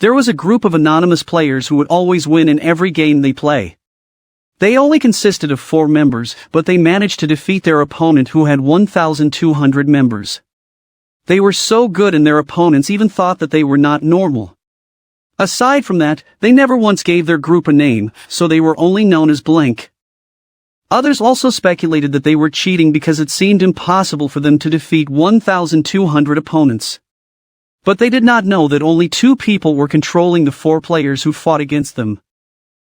There was a group of anonymous players who would always win in every game they play. They only consisted of 4 members, but they managed to defeat their opponent who had 1,200 members. They were so good and their opponents even thought that they were not normal. Aside from that, they never once gave their group a name, so they were only known as blank. Others also speculated that they were cheating because it seemed impossible for them to defeat 1,200 opponents. But they did not know that only 2 people were controlling the 4 players who fought against them.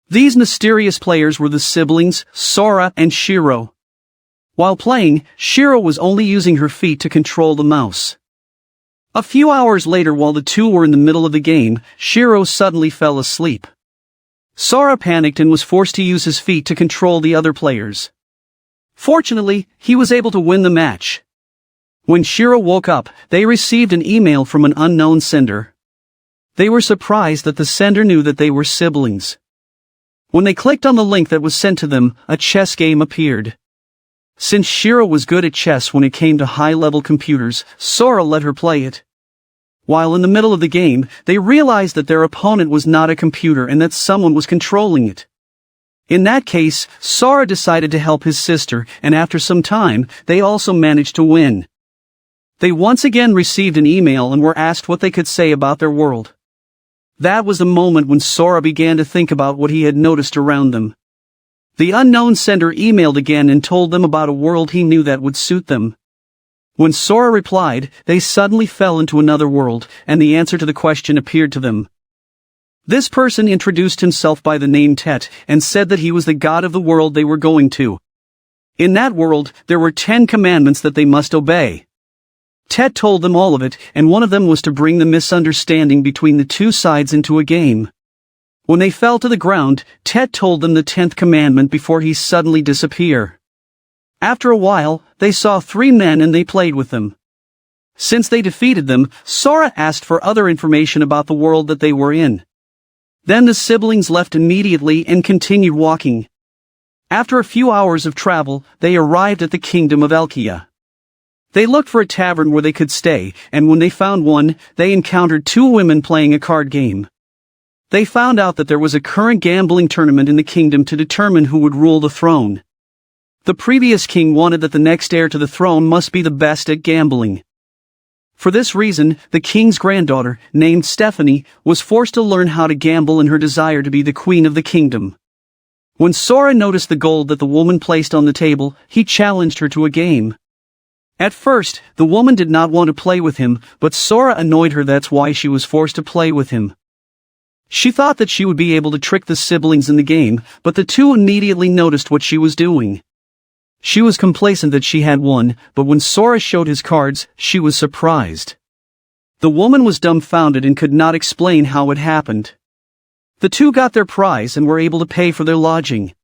These mysterious players were the siblings, Sora and Shiro. While playing, Shiro was only using her feet to control the mouse. A few hours later, while the 2 were in the middle of the game, Shiro suddenly fell asleep. Sora panicked and was forced to use his feet to control the other players. Fortunately, he was able to win the match. When Shiro woke up, they received an email from an unknown sender. They were surprised that the sender knew that they were siblings. When they clicked on the link that was sent to them, a chess game appeared. Since Shiro was good at chess when it came to high-level computers, Sora let her play it. While in the middle of the game, they realized that their opponent was not a computer and that someone was controlling it. In that case, Sora decided to help his sister, and after some time, they also managed to win. They once again received an email and were asked what they could say about their world. That was the moment when Sora began to think about what he had noticed around them. The unknown sender emailed again and told them about a world he knew that would suit them. When Sora replied, they suddenly fell into another world, and the answer to the question appeared to them. This person introduced himself by the name Tet, and said that he was the god of the world they were going to. In that world, there were 10 commandments that they must obey. Tet told them all of it, and one of them was to bring the misunderstanding between the 2 sides into a game. When they fell to the ground, Tet told them the 10th commandment before he suddenly disappeared. After a while, they saw 3 men and they played with them. Since they defeated them, Sora asked for other information about the world that they were in. Then the siblings left immediately and continued walking. After a few hours of travel, they arrived at the kingdom of Elchea. They looked for a tavern where they could stay, and when they found one, they encountered 2 women playing a card game. They found out that there was a current gambling tournament in the kingdom to determine who would rule the throne. The previous king wanted that the next heir to the throne must be the best at gambling. For this reason, the king's granddaughter, named Stephanie, was forced to learn how to gamble in her desire to be the queen of the kingdom. When Sora noticed the gold that the woman placed on the table, he challenged her to a game. At first, the woman did not want to play with him, but Sora annoyed her. That's why she was forced to play with him. She thought that she would be able to trick the siblings in the game, but the 2 immediately noticed what she was doing. She was complacent that she had won, but when Sora showed his cards, she was surprised. The woman was dumbfounded and could not explain how it happened. The 2 got their prize and were able to pay for their lodging.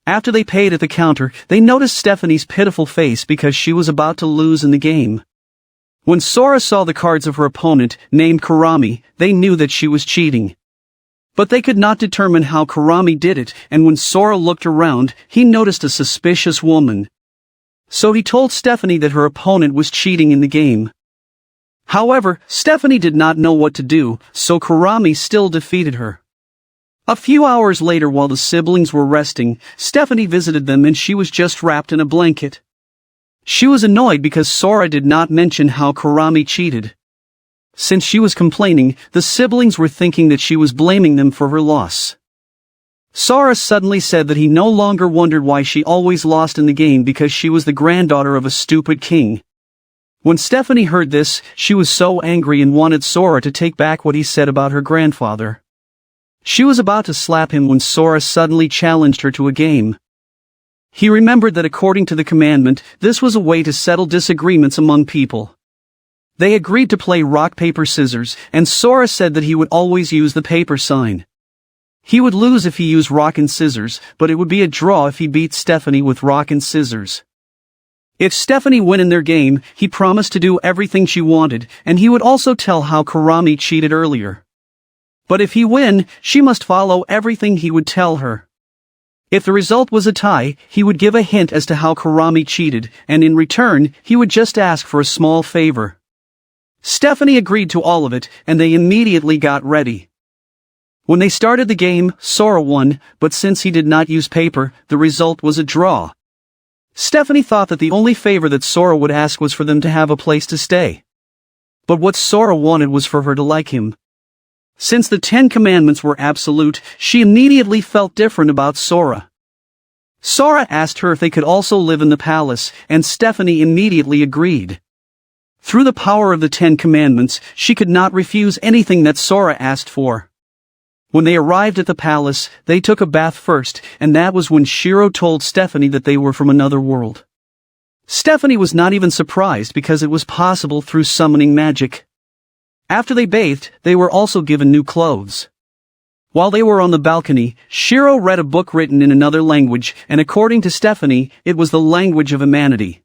After they paid at the counter, they noticed Stephanie's pitiful face because she was about to lose in the game. When Sora saw the cards of her opponent, named Kurami, they knew that she was cheating. But they could not determine how Kurami did it, and when Sora looked around, he noticed a suspicious woman. So he told Stephanie that her opponent was cheating in the game. However, Stephanie did not know what to do, so Kurami still defeated her. A few hours later, while the siblings were resting, Stephanie visited them and she was just wrapped in a blanket. She was annoyed because Sora did not mention how Kurami cheated. Since she was complaining, the siblings were thinking that she was blaming them for her loss. Sora suddenly said that he no longer wondered why she always lost in the game because she was the granddaughter of a stupid king. When Stephanie heard this, she was so angry and wanted Sora to take back what he said about her grandfather. She was about to slap him when Sora suddenly challenged her to a game. He remembered that according to the commandment, this was a way to settle disagreements among people. They agreed to play rock, paper, scissors, and Sora said that he would always use the paper sign. He would lose if he used rock and scissors, but it would be a draw if he beat Stephanie with rock and scissors. If Stephanie won in their game, he promised to do everything she wanted, and he would also tell how Kurami cheated earlier. But if he won, she must follow everything he would tell her. If the result was a tie, he would give a hint as to how Kurami cheated, and in return, he would just ask for a small favor. Stephanie agreed to all of it, and they immediately got ready. When they started the game, Sora won, but since he did not use paper, the result was a draw. Stephanie thought that the only favor that Sora would ask was for them to have a place to stay. But what Sora wanted was for her to like him. Since the 10 Commandments were absolute, she immediately felt different about Sora. Sora asked her if they could also live in the palace, and Stephanie immediately agreed. Through the power of the 10 Commandments, she could not refuse anything that Sora asked for. When they arrived at the palace, they took a bath first, and that was when Shiro told Stephanie that they were from another world. Stephanie was not even surprised because it was possible through summoning magic. After they bathed, they were also given new clothes. While they were on the balcony, Shiro read a book written in another language, and according to Stephanie, it was the language of humanity.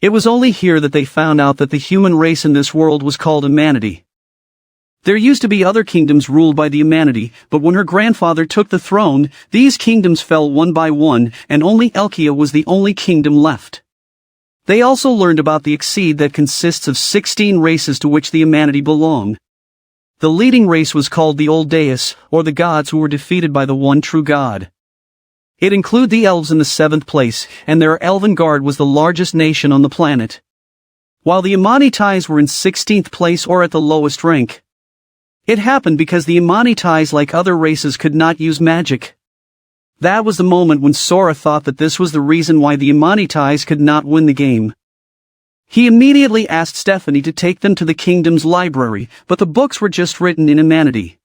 It was only here that they found out that the human race in this world was called humanity. There used to be other kingdoms ruled by the humanity, but when her grandfather took the throne, these kingdoms fell one by one, and only Elchea was the only kingdom left. They also learned about the Exceed that consists of 16 races to which the humanity belong. The leading race was called the Old Deus, or the gods who were defeated by the one true God. It included the elves in the 7th place, and their elven guard was the largest nation on the planet. While the Amanitais were in 16th place or at the lowest rank. It happened because the Amanitais, like other races, could not use magic. That was the moment when Sora thought that this was the reason why the Amanitais could not win the game. He immediately asked Stephanie to take them to the kingdom's library, but the books were just written in humanity.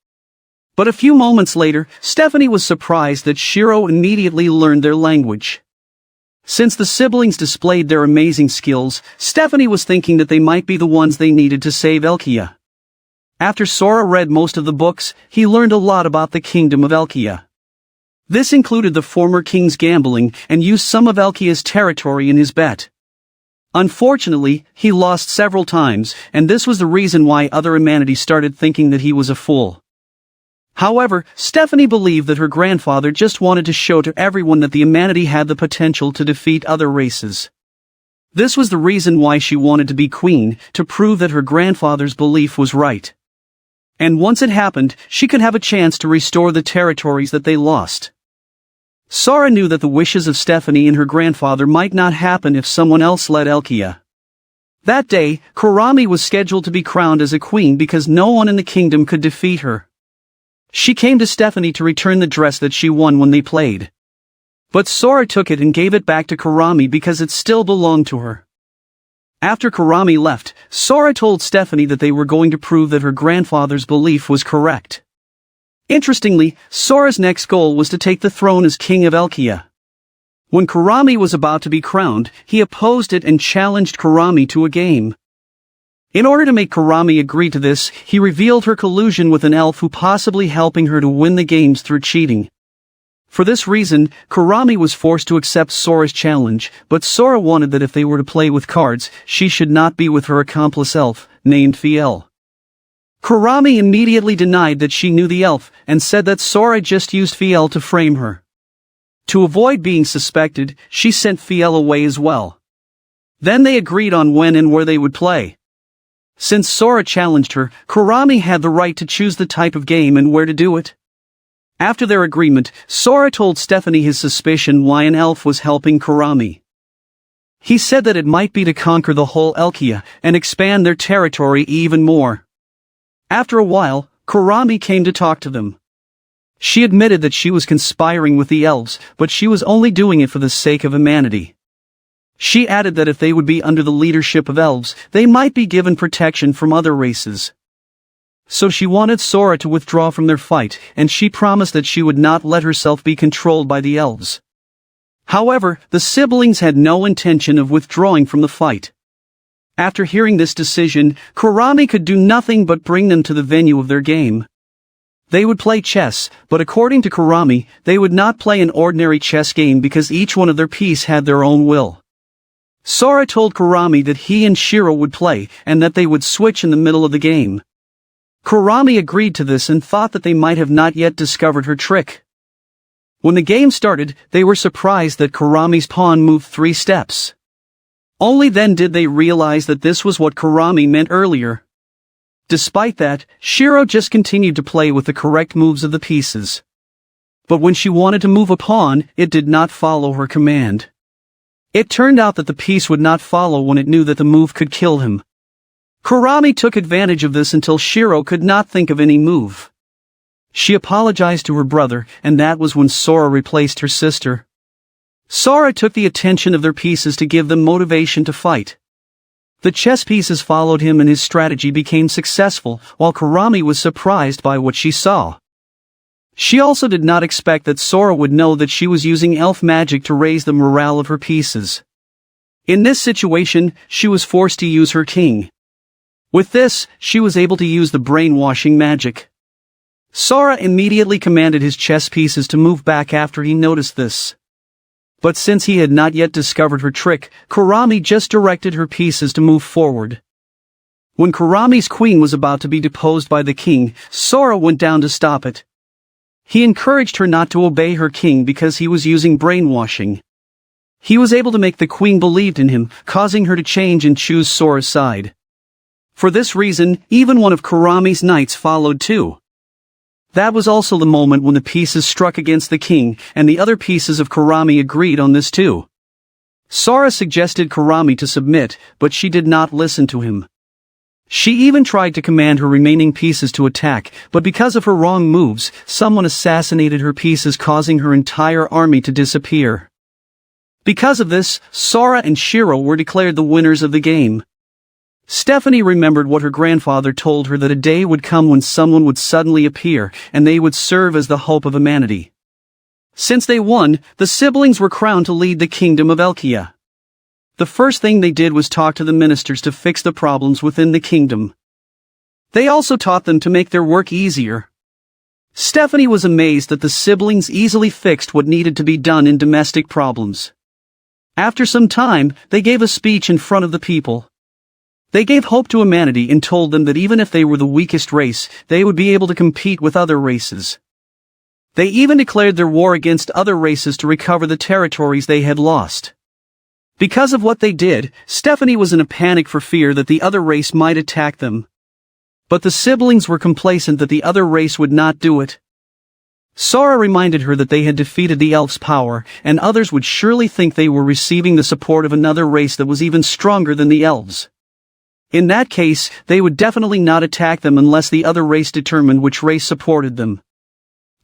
But a few moments later, Stephanie was surprised that Shiro immediately learned their language. Since the siblings displayed their amazing skills, Stephanie was thinking that they might be the ones they needed to save Elchea. After Sora read most of the books, he learned a lot about the kingdom of Elchea. This included the former king's gambling, and used some of Elchea's territory in his bet. Unfortunately, he lost several times, and this was the reason why other humanity started thinking that he was a fool. However, Stephanie believed that her grandfather just wanted to show to everyone that the humanity had the potential to defeat other races. This was the reason why she wanted to be queen, to prove that her grandfather's belief was right. And once it happened, she could have a chance to restore the territories that they lost. Sora knew that the wishes of Stephanie and her grandfather might not happen if someone else led Elchea. That day, Kurami was scheduled to be crowned as a queen because no one in the kingdom could defeat her. She came to Stephanie to return the dress that she won when they played. But Sora took it and gave it back to Kurami because it still belonged to her. After Kurami left, Sora told Stephanie that they were going to prove that her grandfather's belief was correct. Interestingly, Sora's next goal was to take the throne as king of Elchea. When Kurami was about to be crowned, he opposed it and challenged Kurami to a game. In order to make Kurami agree to this, he revealed her collusion with an elf who possibly helping her to win the games through cheating. For this reason, Kurami was forced to accept Sora's challenge, but Sora wanted that if they were to play with cards, she should not be with her accomplice elf, named Fiel. Kurami immediately denied that she knew the elf, and said that Sora just used Fiel to frame her. To avoid being suspected, she sent Fiel away as well. Then they agreed on when and where they would play. Since Sora challenged her, Kurami had the right to choose the type of game and where to do it. After their agreement, Sora told Stephanie his suspicion why an elf was helping Kurami. He said that it might be to conquer the whole Elchea and expand their territory even more. After a while, Kurami came to talk to them. She admitted that she was conspiring with the elves, but she was only doing it for the sake of humanity. She added that if they would be under the leadership of elves, they might be given protection from other races. So she wanted Sora to withdraw from their fight, and she promised that she would not let herself be controlled by the elves. However, the siblings had no intention of withdrawing from the fight. After hearing this decision, Kurami could do nothing but bring them to the venue of their game. They would play chess, but according to Kurami, they would not play an ordinary chess game because each one of their piece had their own will. Sora told Kurami that he and Shiro would play, and that they would switch in the middle of the game. Kurami agreed to this and thought that they might have not yet discovered her trick. When the game started, they were surprised that Kurami's pawn moved 3 steps. Only then did they realize that this was what Kurami meant earlier. Despite that, Shiro just continued to play with the correct moves of the pieces. But when she wanted to move a pawn, it did not follow her command. It turned out that the piece would not follow when it knew that the move could kill him. Kurami took advantage of this until Shiro could not think of any move. She apologized to her brother, and that was when Sora replaced her sister. Sora took the attention of their pieces to give them motivation to fight. The chess pieces followed him and his strategy became successful, while Kurami was surprised by what she saw. She also did not expect that Sora would know that she was using elf magic to raise the morale of her pieces. In this situation, she was forced to use her king. With this, she was able to use the brainwashing magic. Sora immediately commanded his chess pieces to move back after he noticed this. But since he had not yet discovered her trick, Kurami just directed her pieces to move forward. When Kurami's queen was about to be deposed by the king, Sora went down to stop it. He encouraged her not to obey her king because he was using brainwashing. He was able to make the queen believe in him, causing her to change and choose Sora's side. For this reason, even one of Kurami's knights followed too. That was also the moment when the pieces struck against the king, and the other pieces of Kurami agreed on this too. Sora suggested Kurami to submit, but she did not listen to him. She even tried to command her remaining pieces to attack, but because of her wrong moves, someone assassinated her pieces, causing her entire army to disappear. Because of this, Sora and Shiro were declared the winners of the game. Stephanie remembered what her grandfather told her, that a day would come when someone would suddenly appear, and they would serve as the hope of humanity. Since they won, the siblings were crowned to lead the kingdom of Elchea. The first thing they did was talk to the ministers to fix the problems within the kingdom. They also taught them to make their work easier. Stephanie was amazed that the siblings easily fixed what needed to be done in domestic problems. After some time, they gave a speech in front of the people. They gave hope to humanity and told them that even if they were the weakest race, they would be able to compete with other races. They even declared their war against other races to recover the territories they had lost. Because of what they did, Stephanie was in a panic for fear that the other race might attack them. But the siblings were complacent that the other race would not do it. Sora reminded her that they had defeated the elf's power, and others would surely think they were receiving the support of another race that was even stronger than the elves. In that case, they would definitely not attack them unless the other race determined which race supported them.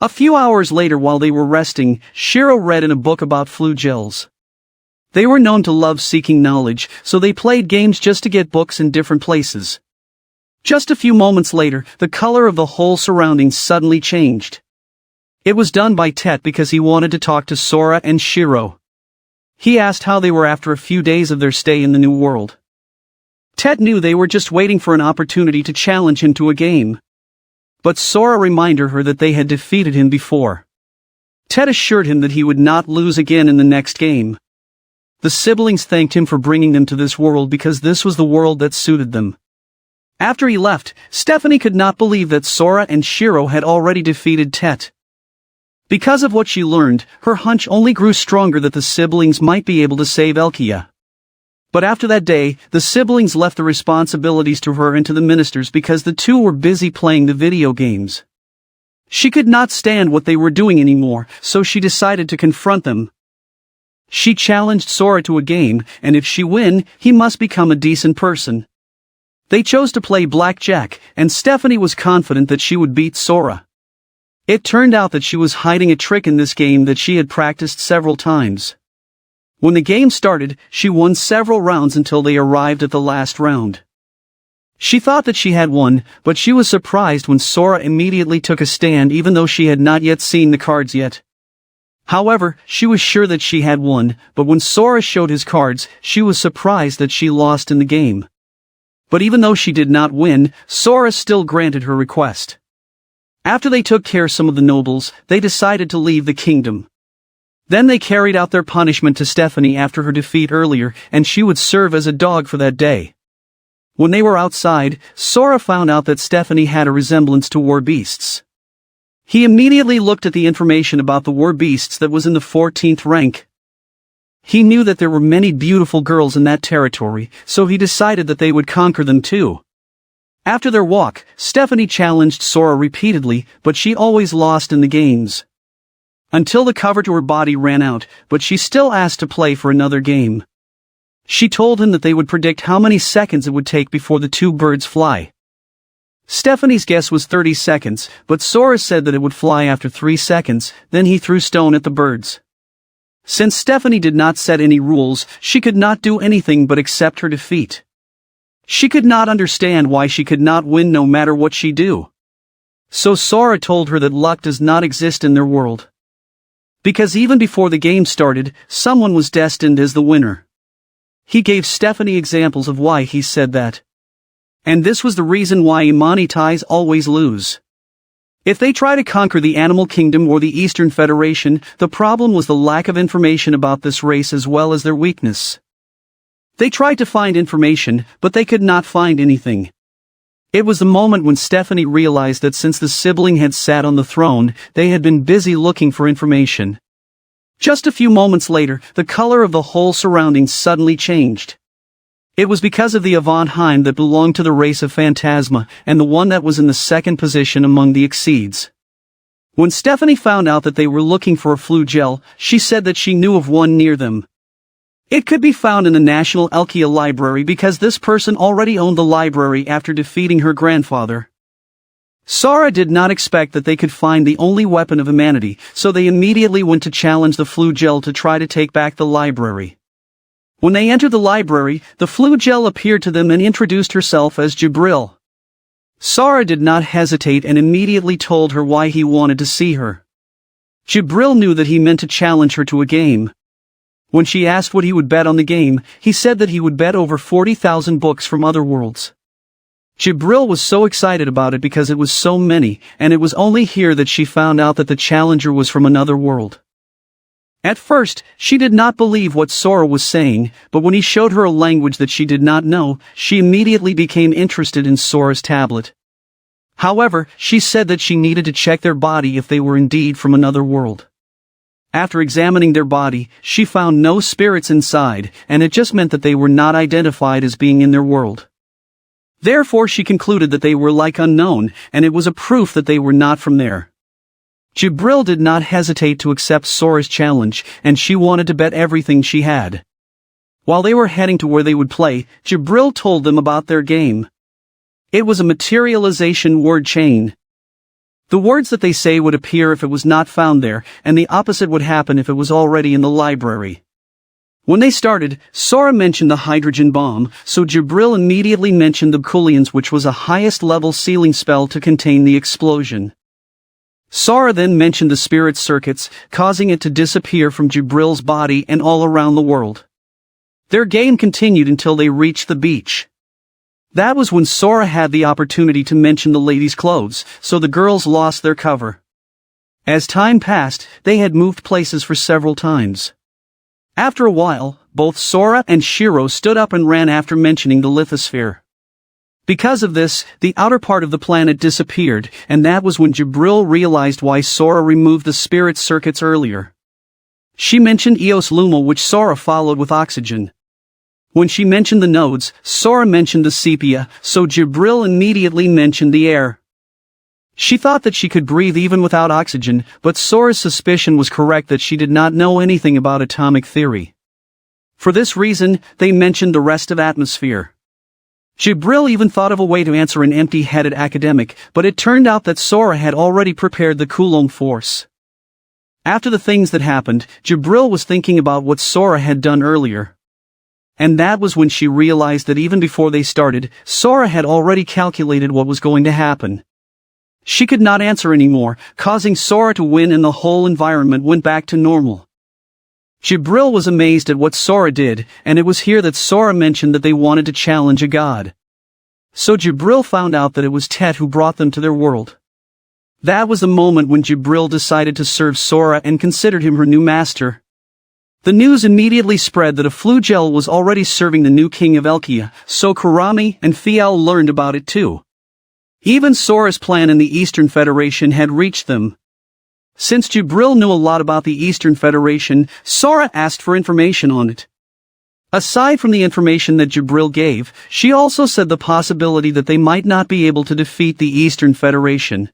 A few hours later, while they were resting, Shiro read in a book about flugels. They were known to love seeking knowledge, so they played games just to get books in different places. Just a few moments later, the color of the whole surroundings suddenly changed. It was done by Tet because he wanted to talk to Sora and Shiro. He asked how they were after a few days of their stay in the new world. Tet knew they were just waiting for an opportunity to challenge him to a game. But Sora reminded her that they had defeated him before. Tet assured him that he would not lose again in the next game. The siblings thanked him for bringing them to this world because this was the world that suited them. After he left, Stephanie could not believe that Sora and Shiro had already defeated Tet. Because of what she learned, her hunch only grew stronger that the siblings might be able to save Elchea. But after that day, the siblings left the responsibilities to her and to the ministers because the two were busy playing the video games. She could not stand what they were doing anymore, so she decided to confront them. She challenged Sora to a game, and if she win, he must become a decent person. They chose to play blackjack, and Stephanie was confident that she would beat Sora. It turned out that she was hiding a trick in this game that she had practiced several times. When the game started, she won several rounds until they arrived at the last round. She thought that she had won, but she was surprised when Sora immediately took a stand even though she had not yet seen the cards yet. However, she was sure that she had won, but when Sora showed his cards, she was surprised that she lost in the game. But even though she did not win, Sora still granted her request. After they took care of some of the nobles, they decided to leave the kingdom. Then they carried out their punishment to Stephanie after her defeat earlier, and she would serve as a dog for that day. When they were outside, Sora found out that Stephanie had a resemblance to war beasts. He immediately looked at the information about the war beasts that was in the 14th rank. He knew that there were many beautiful girls in that territory, so he decided that they would conquer them too. After their walk, Stephanie challenged Sora repeatedly, but she always lost in the games. Until the cover to her body ran out, but she still asked to play for another game. She told him that they would predict how many seconds it would take before the two birds fly. Stephanie's guess was 30 seconds, but Sora said that it would fly after 3 seconds, then he threw stone at the birds. Since Stephanie did not set any rules, she could not do anything but accept her defeat. She could not understand why she could not win no matter what she do. So Sora told her that luck does not exist in their world. Because even before the game started, someone was destined as the winner. He gave Stephanie examples of why he said that. And this was the reason why animecaps always lose. If they try to conquer the animal kingdom or the Eastern Federation, the problem was the lack of information about this race as well as their weakness. They tried to find information, but they could not find anything. It was the moment when Stephanie realized that since the sibling had sat on the throne, they had been busy looking for information. Just a few moments later, the color of the whole surroundings suddenly changed. It was because of the Avantheim that belonged to the race of Phantasma, and the one that was in the second position among the Exceeds. When Stephanie found out that they were looking for a flugel, she said that she knew of one near them. It could be found in the National Elchea Library because this person already owned the library after defeating her grandfather. Sora did not expect that they could find the only weapon of humanity, so they immediately went to challenge the flugel to try to take back the library. When they entered the library, the flugel appeared to them and introduced herself as Jibril. Sora did not hesitate and immediately told her why he wanted to see her. Jibril knew that he meant to challenge her to a game. When she asked what he would bet on the game, he said that he would bet over 40,000 books from other worlds. Jibril was so excited about it because it was so many, and it was only here that she found out that the challenger was from another world. At first, she did not believe what Sora was saying, but when he showed her a language that she did not know, she immediately became interested in Sora's tablet. However, she said that she needed to check their body if they were indeed from another world. After examining their body, she found no spirits inside, and it just meant that they were not identified as being in their world. Therefore she concluded that they were like unknown, and it was a proof that they were not from there. Jibril did not hesitate to accept Sora's challenge, and she wanted to bet everything she had. While they were heading to where they would play, Jibril told them about their game. It was a materialization word chain. The words that they say would appear if it was not found there, and the opposite would happen if it was already in the library. When they started, Sora mentioned the hydrogen bomb, so Jibril immediately mentioned the Kulians, which was a highest-level sealing spell to contain the explosion. Sora then mentioned the spirit circuits, causing it to disappear from Jibril's body and all around the world. Their game continued until they reached the beach. That was when Sora had the opportunity to mention the ladies' clothes, so the girls lost their cover. As time passed, they had moved places for several times. After a while, both Sora and Shiro stood up and ran after mentioning the lithosphere. Because of this, the outer part of the planet disappeared, and that was when Jibril realized why Sora removed the spirit circuits earlier. She mentioned Eos Luma, which Sora followed with oxygen. When she mentioned the nodes, Sora mentioned the sepia, so Jibril immediately mentioned the air. She thought that she could breathe even without oxygen, but Sora's suspicion was correct that she did not know anything about atomic theory. For this reason, they mentioned the rest of atmosphere. Jibril even thought of a way to answer an empty-headed academic, but it turned out that Sora had already prepared the Coulomb force. After the things that happened, Jibril was thinking about what Sora had done earlier. And that was when she realized that even before they started, Sora had already calculated what was going to happen. She could not answer anymore, causing Sora to win, and the whole environment went back to normal. Jibril was amazed at what Sora did, and it was here that Sora mentioned that they wanted to challenge a god. So Jibril found out that it was Tet who brought them to their world. That was the moment when Jibril decided to serve Sora and considered him her new master. The news immediately spread that a flugel was already serving the new king of Elchea, so Kurami and Fial learned about it too. Even Sora's plan in the Eastern Federation had reached them. Since Jibril knew a lot about the Eastern Federation, Sora asked for information on it. Aside from the information that Jibril gave, she also said the possibility that they might not be able to defeat the Eastern Federation.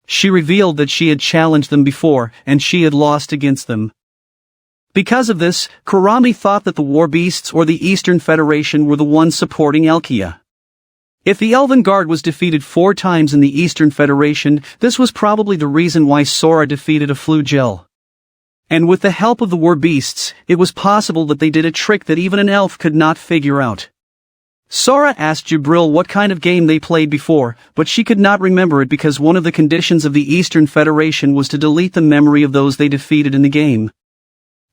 She revealed that she had challenged them before, and she had lost against them. Because of this, Kurami thought that the War Beasts or the Eastern Federation were the ones supporting Elchea. If the Elven Guard was defeated 4 times in the Eastern Federation, this was probably the reason why Sora defeated a Flugel. And with the help of the War Beasts, it was possible that they did a trick that even an elf could not figure out. Sora asked Jibril what kind of game they played before, but she could not remember it because one of the conditions of the Eastern Federation was to delete the memory of those they defeated in the game.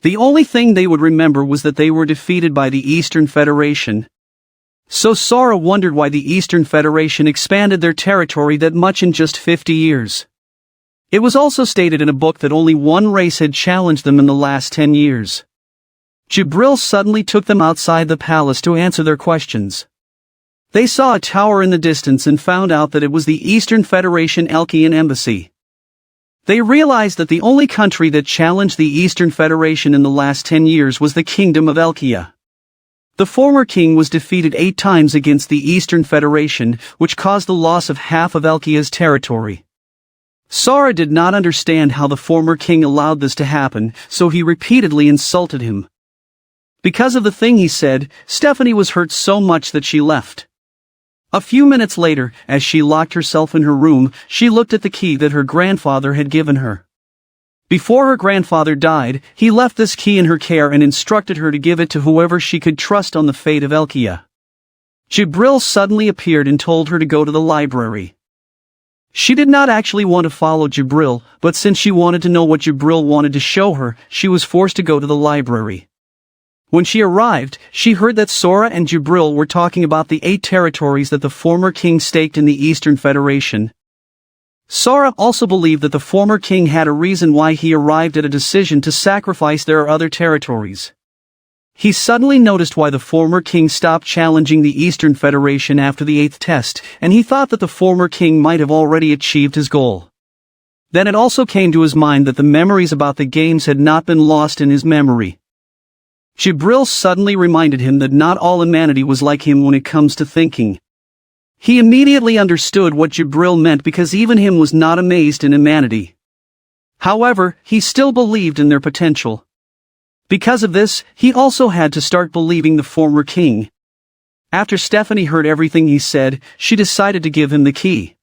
The only thing they would remember was that they were defeated by the Eastern Federation. So Sora wondered why the Eastern Federation expanded their territory that much in just 50 years. It was also stated in a book that only one race had challenged them in the last 10 years. Jibril suddenly took them outside the palace to answer their questions. They saw a tower in the distance and found out that it was the Eastern Federation Elchean embassy. They realized that the only country that challenged the Eastern Federation in the last 10 years was the Kingdom of Elchea. The former king was defeated 8 times against the Eastern Federation, which caused the loss of half of Elchea's territory. Sora did not understand how the former king allowed this to happen, so he repeatedly insulted him. Because of the thing he said, Stephanie was hurt so much that she left. A few minutes later, as she locked herself in her room, she looked at the key that her grandfather had given her. Before her grandfather died, he left this key in her care and instructed her to give it to whoever she could trust on the fate of Elchea. Jibril suddenly appeared and told her to go to the library. She did not actually want to follow Jibril, but since she wanted to know what Jibril wanted to show her, she was forced to go to the library. When she arrived, she heard that Sora and Jibril were talking about the 8 territories that the former king staked in the Eastern Federation. Sora also believed that the former king had a reason why he arrived at a decision to sacrifice their other territories. He suddenly noticed why the former king stopped challenging the Eastern Federation after the 8th test, and he thought that the former king might have already achieved his goal. Then it also came to his mind that the memories about the games had not been lost in his memory. Jibril suddenly reminded him that not all humanity was like him when it comes to thinking. He immediately understood what Jibril meant because even him was not amazed in humanity. However, he still believed in their potential. Because of this, he also had to start believing the former king. After Stephanie heard everything he said, she decided to give him the key.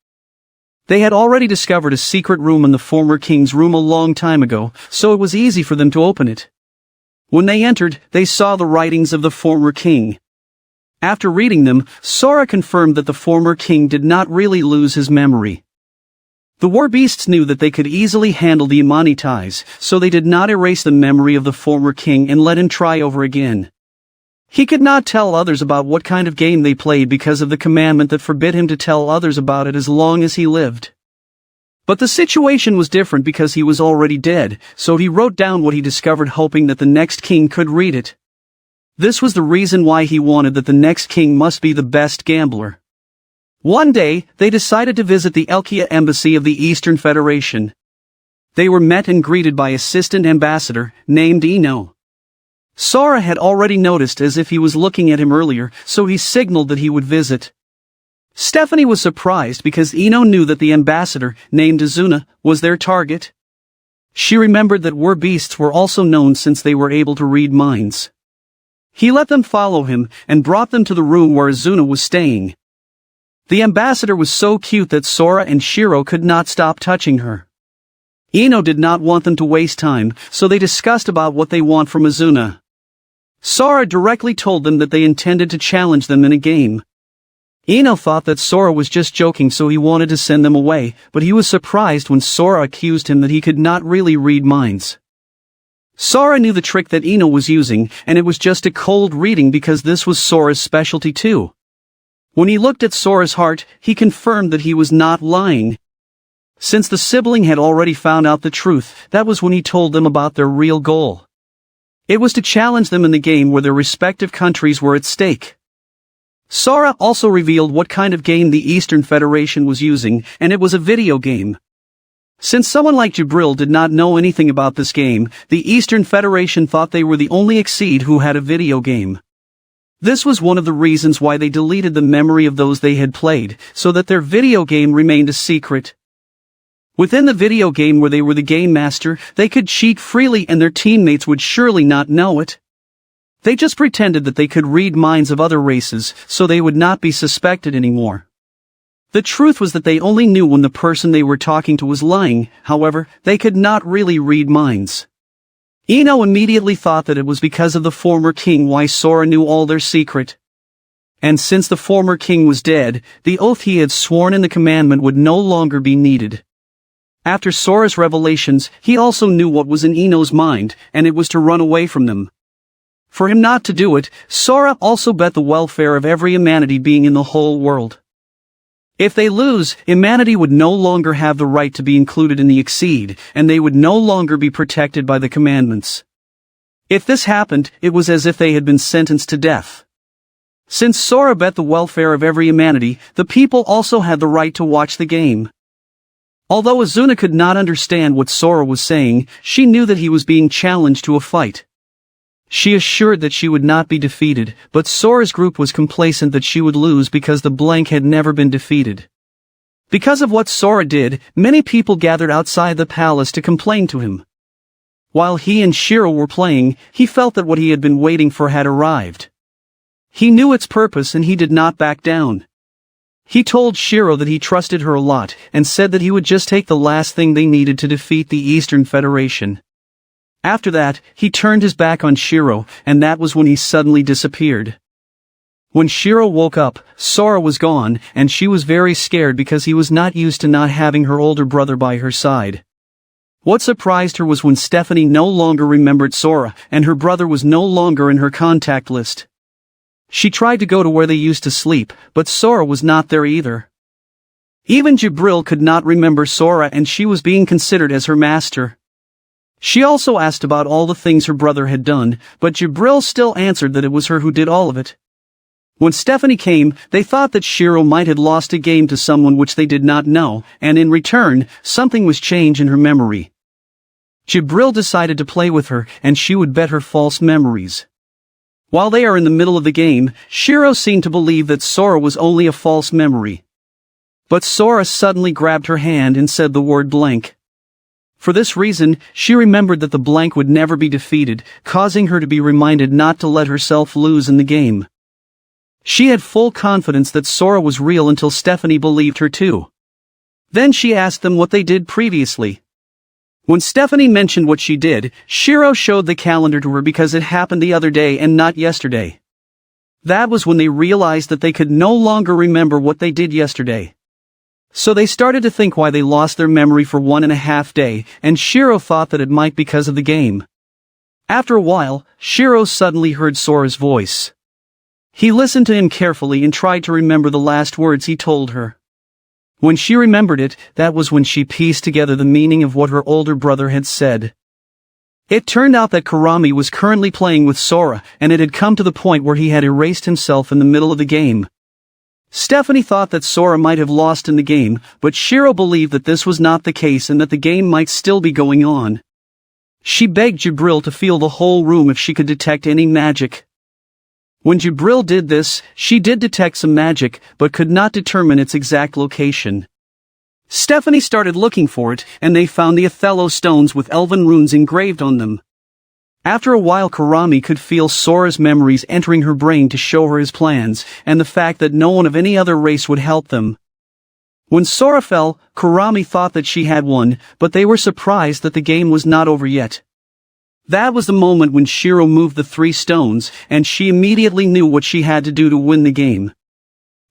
They had already discovered a secret room in the former king's room a long time ago, so it was easy for them to open it. When they entered, they saw the writings of the former king. After reading them, Sora confirmed that the former king did not really lose his memory. The war beasts knew that they could easily handle the humanities, so they did not erase the memory of the former king and let him try over again. He could not tell others about what kind of game they played because of the commandment that forbid him to tell others about it as long as he lived. But the situation was different because he was already dead, so he wrote down what he discovered hoping that the next king could read it. This was the reason why he wanted that the next king must be the best gambler. One day, they decided to visit the Elchea embassy of the Eastern Federation. They were met and greeted by assistant ambassador, named Ino. Sora had already noticed as if he was looking at him earlier, so he signaled that he would visit. Stephanie was surprised because Ino knew that the ambassador, named Azuna, was their target. She remembered that war beasts were also known since they were able to read minds. He let them follow him, and brought them to the room where Azuna was staying. The ambassador was so cute that Sora and Shiro could not stop touching her. Ino did not want them to waste time, so they discussed about what they want from Azuna. Sora directly told them that they intended to challenge them in a game. Ino thought that Sora was just joking, so he wanted to send them away, but he was surprised when Sora accused him that he could not really read minds. Sora knew the trick that Ino was using, and it was just a cold reading because this was Sora's specialty too. When he looked at Sora's heart, he confirmed that he was not lying. Since the sibling had already found out the truth, that was when he told them about their real goal. It was to challenge them in the game where their respective countries were at stake. Sora also revealed what kind of game the Eastern Federation was using, and it was a video game. Since someone like Jibril did not know anything about this game, the Eastern Federation thought they were the only Exceed who had a video game. This was one of the reasons why they deleted the memory of those they had played, so that their video game remained a secret. Within the video game where they were the game master, they could cheat freely and their teammates would surely not know it. They just pretended that they could read minds of other races, so they would not be suspected anymore. The truth was that they only knew when the person they were talking to was lying, however, they could not really read minds. Ino immediately thought that it was because of the former king why Sora knew all their secret. And since the former king was dead, the oath he had sworn in the commandment would no longer be needed. After Sora's revelations, he also knew what was in Ino's mind, and it was to run away from them. For him not to do it, Sora also bet the welfare of every humanity being in the whole world. If they lose, humanity would no longer have the right to be included in the Exceed, and they would no longer be protected by the commandments. If this happened, it was as if they had been sentenced to death. Since Sora bet the welfare of every humanity, the people also had the right to watch the game. Although Azuna could not understand what Sora was saying, she knew that he was being challenged to a fight. She assured that she would not be defeated, but Sora's group was complacent that she would lose because the blank had never been defeated. Because of what Sora did, many people gathered outside the palace to complain to him. While he and Shiro were playing, he felt that what he had been waiting for had arrived. He knew its purpose and he did not back down. He told Shiro that he trusted her a lot, and said that he would just take the last thing they needed to defeat the Eastern Federation. After that, he turned his back on Shiro, and that was when he suddenly disappeared. When Shiro woke up, Sora was gone, and she was very scared because he was not used to not having her older brother by her side. What surprised her was when Stephanie no longer remembered Sora, and her brother was no longer in her contact list. She tried to go to where they used to sleep, but Sora was not there either. Even Jibril could not remember Sora, and she was being considered as her master. She also asked about all the things her brother had done, but Jibril still answered that it was her who did all of it. When Stephanie came, they thought that Shiro might have lost a game to someone which they did not know, and in return, something was changed in her memory. Jibril decided to play with her, and she would bet her false memories. While they are in the middle of the game, Shiro seemed to believe that Sora was only a false memory. But Sora suddenly grabbed her hand and said the word blank. For this reason, she remembered that the blank would never be defeated, causing her to be reminded not to let herself lose in the game. She had full confidence that Sora was real until Stephanie believed her too. Then she asked them what they did previously. When Stephanie mentioned what she did, Shiro showed the calendar to her because it happened the other day and not yesterday. That was when they realized that they could no longer remember what they did yesterday. So they started to think why they lost their memory for 1.5 days, and Shiro thought that it might be because of the game. After a while, Shiro suddenly heard Sora's voice. He listened to him carefully and tried to remember the last words he told her. When she remembered it, that was when she pieced together the meaning of what her older brother had said. It turned out that Kurami was currently playing with Sora, and it had come to the point where he had erased himself in the middle of the game. Stephanie thought that Sora might have lost in the game, but Shiro believed that this was not the case and that the game might still be going on. She begged Jibril to feel the whole room if she could detect any magic. When Jibril did this, she did detect some magic, but could not determine its exact location. Stephanie started looking for it, and they found the Othello stones with elven runes engraved on them. After a while, Kurami could feel Sora's memories entering her brain to show her his plans, and the fact that no one of any other race would help them. When Sora fell, Kurami thought that she had won, but they were surprised that the game was not over yet. That was the moment when Shiro moved the 3 stones, and she immediately knew what she had to do to win the game.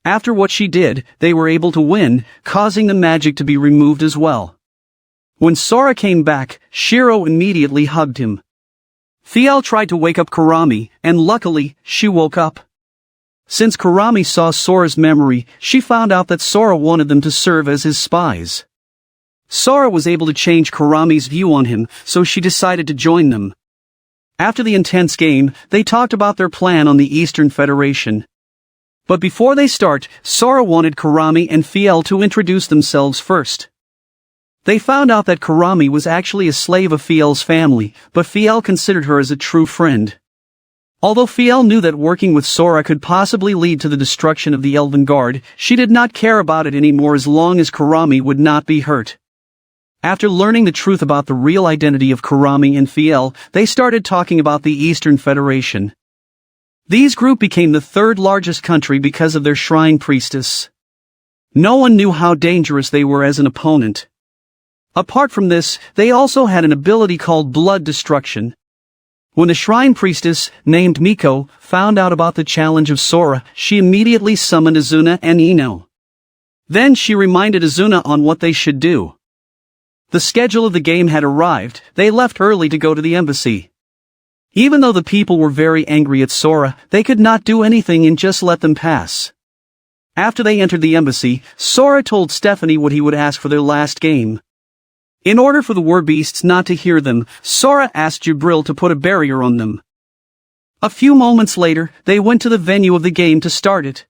After what she did, they were able to win, causing the magic to be removed as well. When Sora came back, Shiro immediately hugged him. Fiel tried to wake up Kurami, and luckily, she woke up. Since Kurami saw Sora's memory, she found out that Sora wanted them to serve as his spies. Sora was able to change Kurami's view on him, so she decided to join them. After the intense game, they talked about their plan on the Eastern Federation. But before they start, Sora wanted Kurami and Fiel to introduce themselves first. They found out that Kurami was actually a slave of Fiel's family, but Fiel considered her as a true friend. Although Fiel knew that working with Sora could possibly lead to the destruction of the Elven Guard, she did not care about it anymore as long as Kurami would not be hurt. After learning the truth about the real identity of Kurami and Fiel, they started talking about the Eastern Federation. These group became the third largest country because of their shrine priestess. No one knew how dangerous they were as an opponent. Apart from this, they also had an ability called blood destruction. When the shrine priestess, named Miko, found out about the challenge of Sora, she immediately summoned Izuna and Ino. Then she reminded Izuna on what they should do. The schedule of the game had arrived, they left early to go to the embassy. Even though the people were very angry at Sora, they could not do anything and just let them pass. After they entered the embassy, Sora told Stephanie what he would ask for their last game. In order for the warbeasts not to hear them, Sora asked Jibril to put a barrier on them. A few moments later, they went to the venue of the game to start it.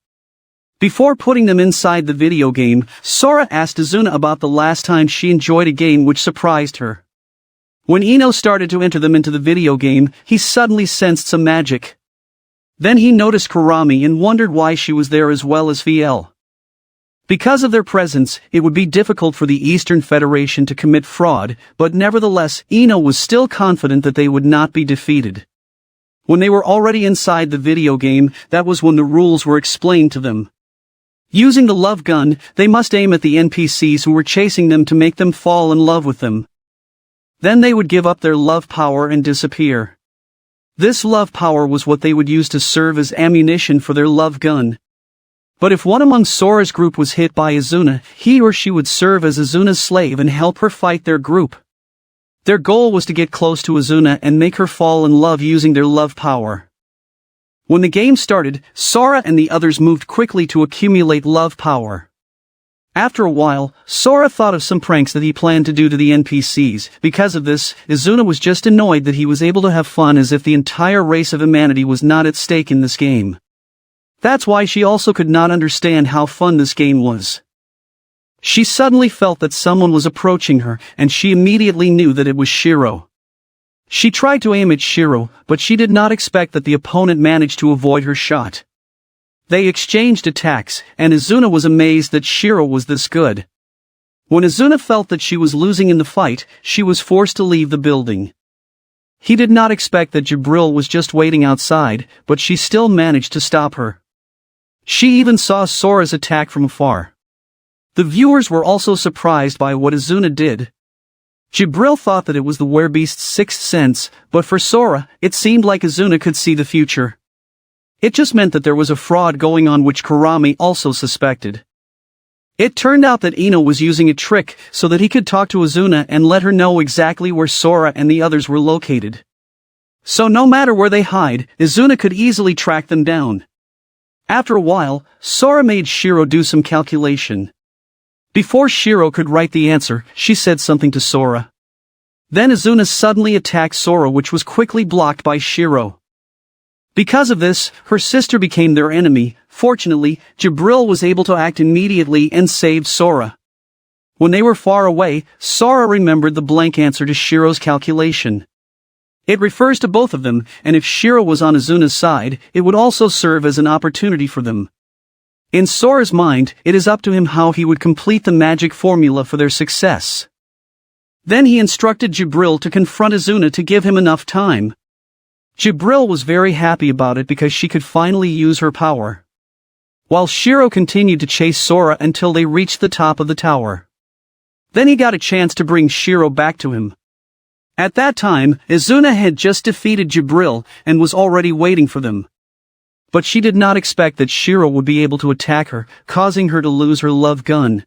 Before putting them inside the video game, Sora asked Izuna about the last time she enjoyed a game which surprised her. When Ino started to enter them into the video game, he suddenly sensed some magic. Then he noticed Kurami and wondered why she was there as well as Fiel. Because of their presence, it would be difficult for the Eastern Federation to commit fraud, but nevertheless, Ino was still confident that they would not be defeated. When they were already inside the video game, that was when the rules were explained to them. Using the love gun, they must aim at the NPCs who were chasing them to make them fall in love with them. Then they would give up their love power and disappear. This love power was what they would use to serve as ammunition for their love gun. But if one among Sora's group was hit by Izuna, he or she would serve as Izuna's slave and help her fight their group. Their goal was to get close to Izuna and make her fall in love using their love power. When the game started, Sora and the others moved quickly to accumulate love power. After a while, Sora thought of some pranks that he planned to do to the NPCs. Because of this, Izuna was just annoyed that he was able to have fun as if the entire race of humanity was not at stake in this game. That's why she also could not understand how fun this game was. She suddenly felt that someone was approaching her, and she immediately knew that it was Shiro. She tried to aim at Shiro, but she did not expect that the opponent managed to avoid her shot. They exchanged attacks, and Izuna was amazed that Shiro was this good. When Izuna felt that she was losing in the fight, she was forced to leave the building. He did not expect that Jibril was just waiting outside, but she still managed to stop her. She even saw Sora's attack from afar. The viewers were also surprised by what Izuna did. Jibril thought that it was the werebeast's sixth sense, but for Sora, it seemed like Izuna could see the future. It just meant that there was a fraud going on which Kurami also suspected. It turned out that Ino was using a trick so that he could talk to Izuna and let her know exactly where Sora and the others were located. So no matter where they hide, Izuna could easily track them down. After a while, Sora made Shiro do some calculation. Before Shiro could write the answer, she said something to Sora. Then Izuna suddenly attacked Sora, which was quickly blocked by Shiro. Because of this, her sister became their enemy. Fortunately, Jibril was able to act immediately and saved Sora. When they were far away, Sora remembered the blank answer to Shiro's calculation. It refers to both of them, and if Shiro was on Izuna's side, it would also serve as an opportunity for them. In Sora's mind, it is up to him how he would complete the magic formula for their success. Then he instructed Jibril to confront Izuna to give him enough time. Jibril was very happy about it because she could finally use her power. While Shiro continued to chase Sora until they reached the top of the tower. Then he got a chance to bring Shiro back to him. At that time, Izuna had just defeated Jibril and was already waiting for them. But she did not expect that Shiro would be able to attack her, causing her to lose her love gun.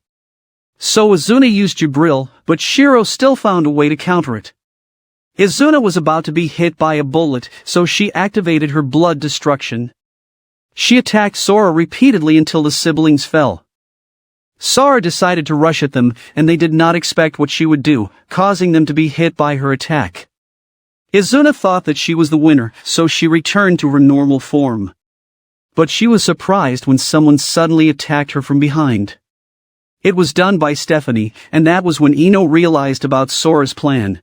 So Izuna used Jibril, but Shiro still found a way to counter it. Izuna was about to be hit by a bullet, so she activated her blood destruction. She attacked Sora repeatedly until the siblings fell. Sora decided to rush at them, and they did not expect what she would do, causing them to be hit by her attack. Izuna thought that she was the winner, so she returned to her normal form. But she was surprised when someone suddenly attacked her from behind. It was done by Stephanie, and that was when Ino realized about Sora's plan.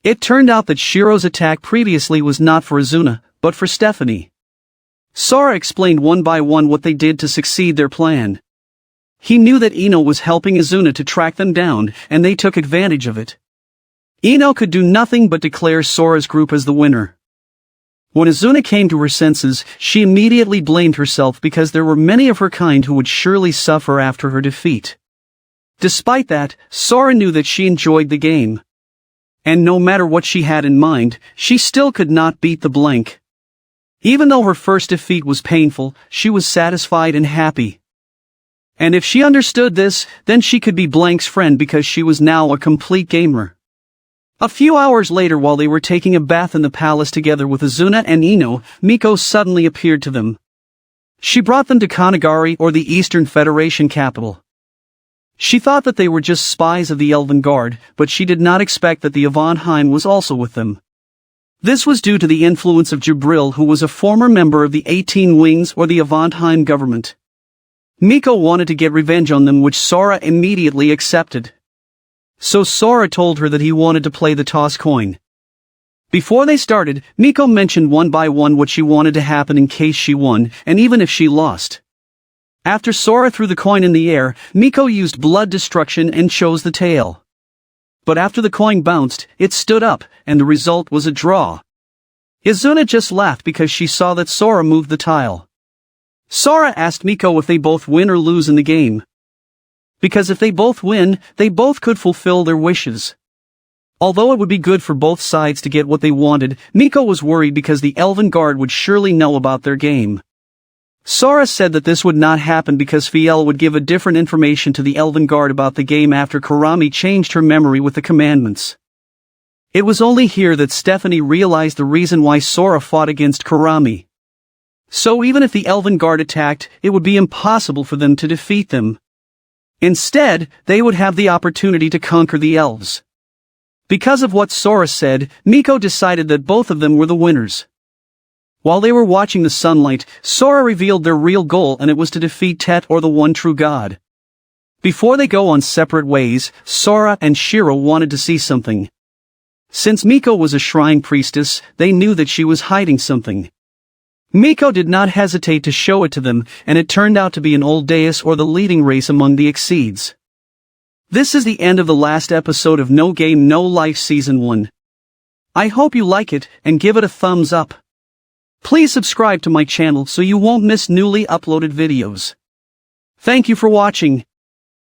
It turned out that Shiro's attack previously was not for Izuna, but for Stephanie. Sora explained one by one what they did to succeed their plan. He knew that Ino was helping Izuna to track them down, and they took advantage of it. Ino could do nothing but declare Sora's group as the winner. When Izuna came to her senses, she immediately blamed herself because there were many of her kind who would surely suffer after her defeat. Despite that, Sora knew that she enjoyed the game. And no matter what she had in mind, she still could not beat the blank. Even though her first defeat was painful, she was satisfied and happy. And if she understood this, then she could be Blank's friend because she was now a complete gamer. A few hours later, while they were taking a bath in the palace together with Izuna and Ino, Miko suddenly appeared to them. She brought them to Kanagari, or the Eastern Federation capital. She thought that they were just spies of the Elven Guard, but she did not expect that the Avonheim was also with them. This was due to the influence of Jibril, who was a former member of the 18 Wings or the Avonheim government. Miko wanted to get revenge on them, which Sora immediately accepted. So Sora told her that he wanted to play the toss coin. Before they started, Miko mentioned one by one what she wanted to happen in case she won, and even if she lost. After Sora threw the coin in the air, Miko used blood destruction and chose the tail. But after the coin bounced, it stood up, and the result was a draw. Izuna just laughed because she saw that Sora moved the tile. Sora asked Miko if they both win or lose in the game. Because if they both win, they both could fulfill their wishes. Although it would be good for both sides to get what they wanted, Miko was worried because the Elven Guard would surely know about their game. Sora said that this would not happen because Fiel would give a different information to the Elven Guard about the game after Kurami changed her memory with the commandments. It was only here that Stephanie realized the reason why Sora fought against Kurami. So even if the Elven Guard attacked, it would be impossible for them to defeat them. Instead, they would have the opportunity to conquer the elves. Because of what Sora said, Miko decided that both of them were the winners. While they were watching the sunlight, Sora revealed their real goal, and it was to defeat Tet, or the one true god. Before they go on separate ways, Sora and Shiro wanted to see something. Since Miko was a shrine priestess, they knew that she was hiding something. Miko did not hesitate to show it to them, and it turned out to be an old deus, or the leading race among the Exceeds. This is the end of the last episode of No Game No Life Season 1. I hope you like it, and give it a thumbs up. Please subscribe to my channel so you won't miss newly uploaded videos. Thank you for watching.